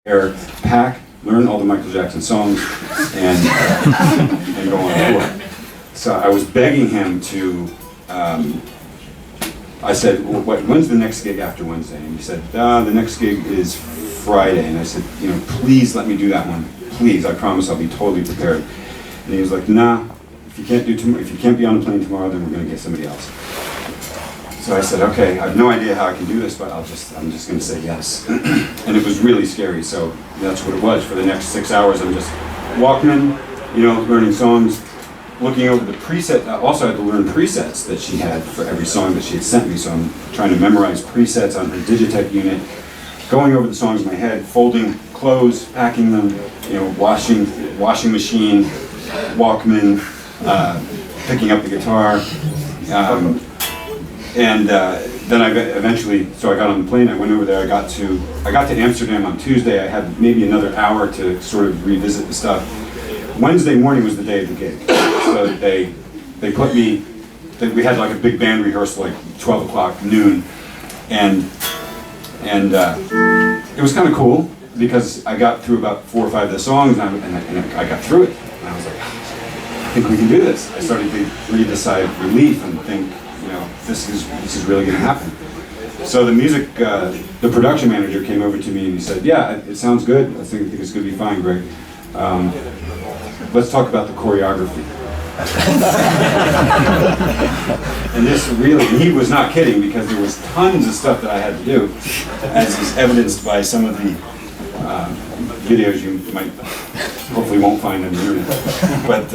pack, learn all the Michael Jackson songs, and go on tour. So I was begging him to. I said, well, when's the next gig after Wednesday? And he said, the next gig is Friday. And I said, please let me do that one. Please, I promise I'll be totally prepared. And he was like, nah, if you can't be on the plane tomorrow, then we're going to get somebody else. So I said, okay, I have no idea how I can do this, but I'm just going to say yes. And it was really scary, so that's what it was. For the next 6 hours, I'm just Walkman, learning songs, looking over the preset. I also had to learn presets that she had for every song that she had sent me, so I'm trying to memorize presets on her Digitech unit, going over the songs in my head, folding clothes, packing them, washing machine, Walkman, picking up the guitar, and then I eventually, so I got on the plane, I went over there, I got to Amsterdam on Tuesday. I had maybe another hour to sort of revisit the stuff. Wednesday morning was the day of the gig. So they put me, we had like a big band rehearsal, like 12 o'clock, noon, and it was kind of cool because I got through about 4 or 5 of the songs, and I got through it, and I was like, I think we can do this. I started to breathe a sigh of relief and think, this is really going to happen. So the production manager came over to me and he said, yeah, it sounds good. I think it's going to be fine, Greg. Let's talk about the choreography. And this really, he was not kidding, because there was tons of stuff that I had to do, as is evidenced by some of the videos you might, hopefully won't find on the internet. But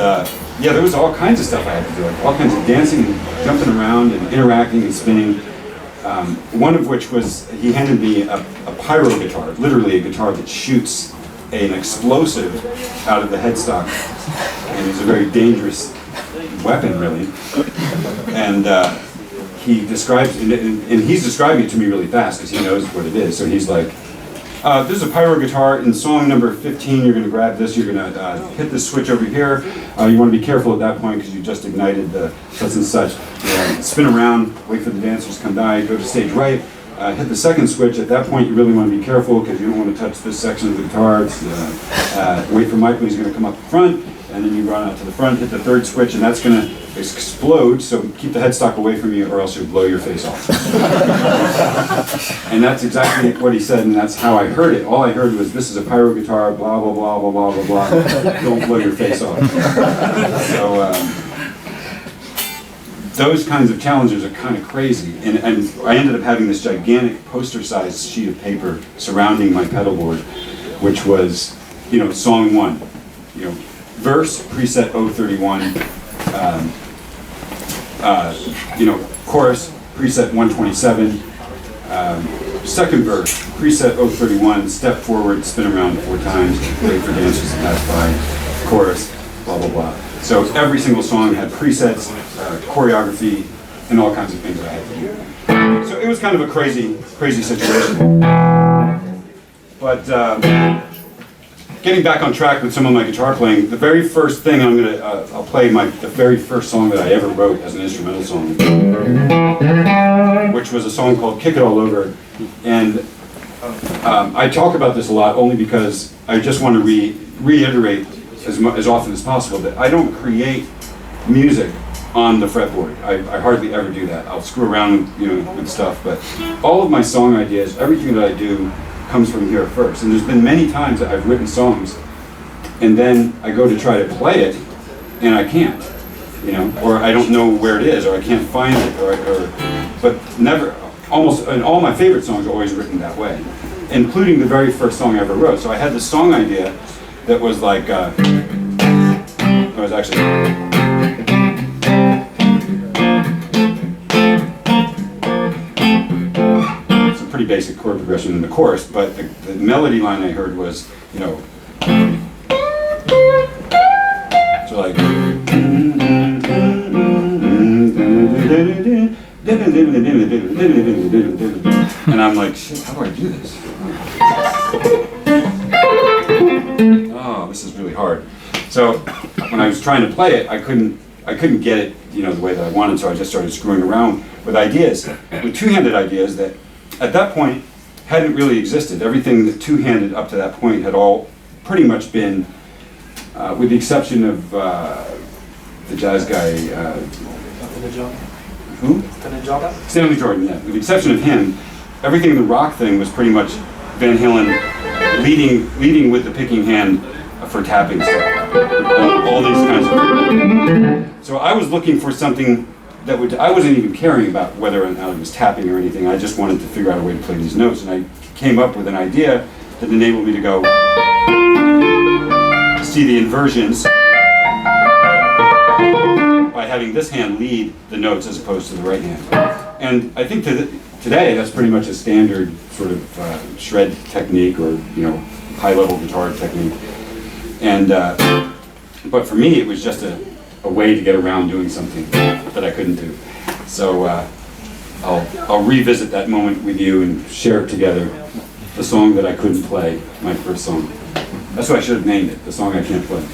yeah, there was all kinds of stuff I had to do, like all kinds of dancing and jumping around and interacting and spinning. One of which was, he handed me a pyro guitar, literally a guitar that shoots an explosive out of the headstock, and it's a very dangerous weapon, really. And he describes, and he's describing it to me really fast because he knows what it is. So he's like, this is a pyro guitar. In song number 15, you're going to grab this, you're going to hit this switch over here. You want to be careful at that point because you just ignited the such and such. Spin around, wait for the dancers to come by, go to stage right, hit the second switch. At that point, you really want to be careful because you don't want to touch this section of the guitar. Wait for Michael, he's going to come up the front, and then you run out to the front, hit the third switch, and that's going to explode, so keep the headstock away from you or else you'll blow your face off. And that's exactly what he said, and that's how I heard it. All I heard was, this is a pyro guitar, blah, blah, blah, blah, blah, blah, blah. Don't blow your face off. So those kinds of challenges are kind of crazy. And I ended up having this gigantic poster-sized sheet of paper surrounding my pedal board, which was, song 1, verse, preset 031, chorus, preset 127, second verse, preset 031, step forward, spin around 4 times, wait for dancers to pass by, chorus, blah, blah, blah. So every single song had presets, choreography, and all kinds of things that I had to do. So it was kind of a crazy situation. But getting back on track with some of my guitar playing, the very first thing I'll play the very first song that I ever wrote as an instrumental song, which was a song called Kick It All Over. And I talk about this a lot only because I just want to reiterate as often as possible that I don't create music on the fretboard. I hardly ever do that. I'll screw around with stuff, but all of my song ideas, everything that I do, comes from here first. And there's been many times that I've written songs and then I go to try to play it and I can't, or I don't know where it is, or I can't find it, but never, almost, and all my favorite songs are always written that way, including the very first song I ever wrote. So I had this song idea that was like, it was actually, pretty basic chord progression in the chorus, but the melody line I heard was, so like, and I'm like, shit, how do I do this? Oh, this is really hard. So when I was trying to play it, I couldn't get it, the way that I wanted, so I just started screwing around with ideas, with two-handed ideas that, at that point, hadn't really existed. Everything that two-handed up to that point had all pretty much been, with the exception of the jazz guy, who? Stanley Jordan, yeah. With the exception of him, everything in the rock thing was pretty much Van Halen leading with the picking hand for tapping stuff. All these kinds of. So I was looking for something that would. I wasn't even caring about whether or not it was tapping or anything. I just wanted to figure out a way to play these notes, and I came up with an idea that enabled me to go see the inversions by having this hand lead the notes as opposed to the right hand. And I think that today that's pretty much a standard sort of shred technique, or high-level guitar technique. And but for me, it was just a way to get around doing something that I couldn't do. So I'll revisit that moment with you and share it together. The song that I couldn't play, my first song. That's what I should have named it, the song I can't play.